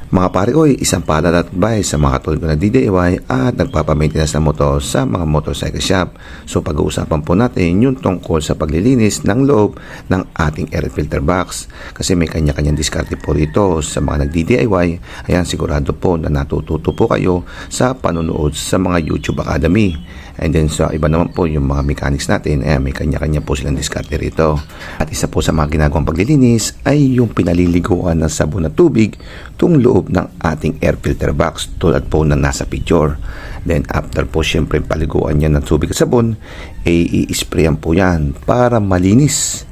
Mga pare ko, isang paalala at advice sa mga katulad ko na DIY at nagpapamaintenance ng motor sa mga motorcycle shop. So pag-uusapan po natin yung tungkol sa paglilinis ng loob ng ating air filter box. Kasi may kanya-kanyang diskarte po rito sa mga nag-DIY. Ayan, sigurado po na natututo po kayo sa panunood sa mga YouTube Academy. And then sa iba naman po yung mga mechanics natin, ayan, may kanya-kanya po silang diskarte rito. At isa po sa mga ginagawang paglilinis ay yung pinaliliguan ng sabon na tubig tung loob ng ating air filter box tulad po na nasa picture. Then after po syempre paliguan yan ng tubig at sabon, i-sprayan po yan para malinis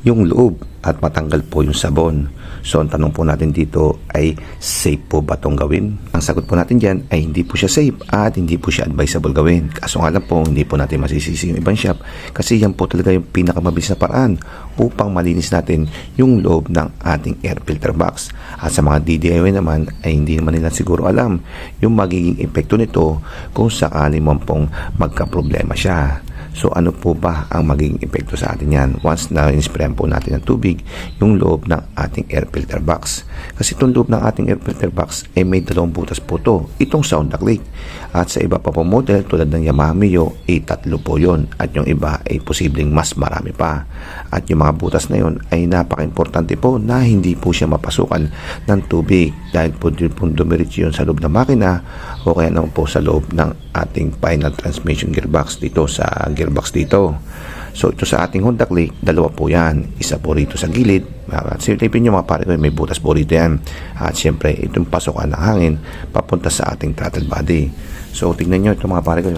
yung loob at matanggal po yung sabon. So ang tanong po natin dito ay safe po ba itong gawin? Ang sagot po natin dyan ay hindi po siya safe at hindi po siya advisable gawin. Kaso nga lang po hindi po natin masisisi yung ibang shop kasi yan po talaga yung pinakamabilis na paraan upang malinis natin yung loob ng ating air filter box. At sa mga DIY naman ay hindi naman nila siguro alam yung magiging epekto nito kung sakali mo pong magka-problema siya. So ano po ba ang magiging epekto sa atin yan once na in-sprayan po natin ng tubig yung loob ng ating air filter box? Kasi itong loob ng ating air filter box ay may dalawang butas po to, itong sound click. At sa iba pa po model tulad ng Yamaha Mio ay tatlo po yun at yung iba ay posibleng mas marami pa. At yung mga butas na yun ay napaka-importante po na hindi po siya mapasukan ng tubig dahil po dumiretso yun sa loob ng makina o kaya naman po sa loob ng ating final transmission gearbox dito sa gearbox dito. So ito sa ating Honda Click, dalawa po yan. Isa po rito sa gilid. Silipin nyo mga pare ko, may butas po rito yan. At syempre, itong pasokan ng hangin papunta sa ating throttle body. So tingnan nyo ito mga pare ko.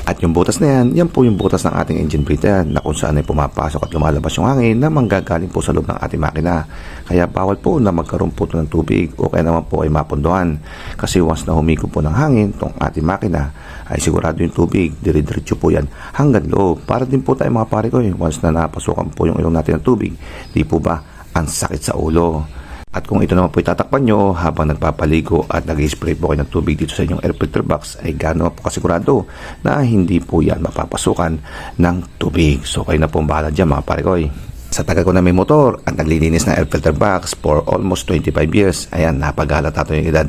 At yung butas na yan, yan po yung butas ng ating engine breather na kung saan ay pumapasok at lumalabas yung hangin na manggagaling po sa loob ng ating makina. Kaya bawal po na magkaroon po ng tubig o kaya naman po ay mapunduhan. Kasi once na humigop po ng hangin itong ating makina, ay sigurado yung tubig, dire-diretso po yan hanggang loob. Para din po tayo mga pare ko, once na napasukan po yung ilong natin ng tubig, di po ba ang sakit sa ulo? At kung ito naman po itatakpan nyo habang nagpapaligo at nag-spray po kayo ng tubig dito sa inyong air filter box, ay gano'n po kasigurado na hindi po yan mapapasukan ng tubig. So kayo na po bahala dyan mga parekoy. Sa tagal ko na may motor at naglilinis ng air filter box for almost 25 years, ayan, napaghalata ito yung edad,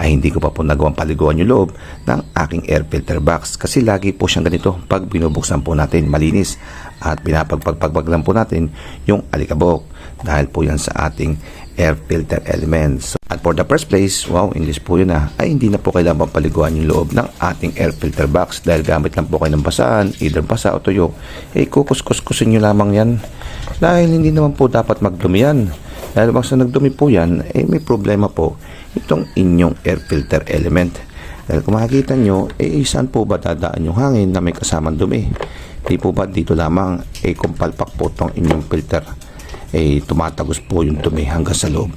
ay hindi ko pa po nagawang paliguan yung loob ng aking air filter box. Kasi lagi po siyang ganito pag binubuksan po natin malinis at pinapagpagpag lang po natin yung alikabok dahil po yan sa ating air filter elements. At for the first place, wow, English po yun ay hindi na po kailangan paliguan yung loob ng ating air filter box dahil gamit lang po kayo ng basahan, either basa o tuyo, kukus-kuskusin nyo lamang yan dahil hindi naman po dapat magdumi yan. Dahil once na nagdumi po yan, may problema po itong inyong air filter element. Dahil kung makikita nyo, saan po ba dadaan yung hangin na may kasamang dumi? Di po ba dito lamang, kung palpak po itong inyong filter, tumatagos po yung dumi hanggang sa loob.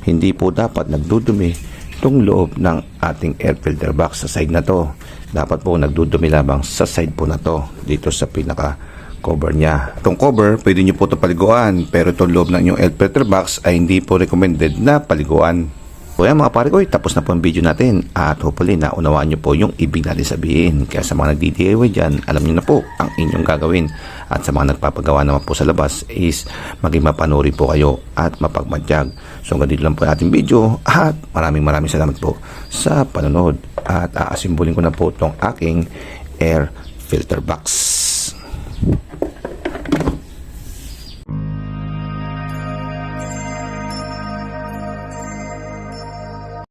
Hindi po dapat nagdudumi itong loob ng ating air filter box sa side na to. Dapat po nagdudumi lamang sa side po na to, dito sa pinaka cover niya. Itong cover, pwede nyo po ito paliguan, pero itong loob ng inyong air filter box ay hindi po recommended na paliguan. So yan mga pare ko, tapos na po ang video natin at hopefully naunawaan nyo po yung ibig natin sabihin. Kaya sa mga nag-DIY dyan, alam nyo na po ang inyong gagawin. At sa mga nagpapagawa naman po sa labas is maging mapanuri po kayo at mapagmadyag. So ganito lang po yung ating video at maraming salamat po sa panonood. At aasimbulin ko na po itong aking air filter box.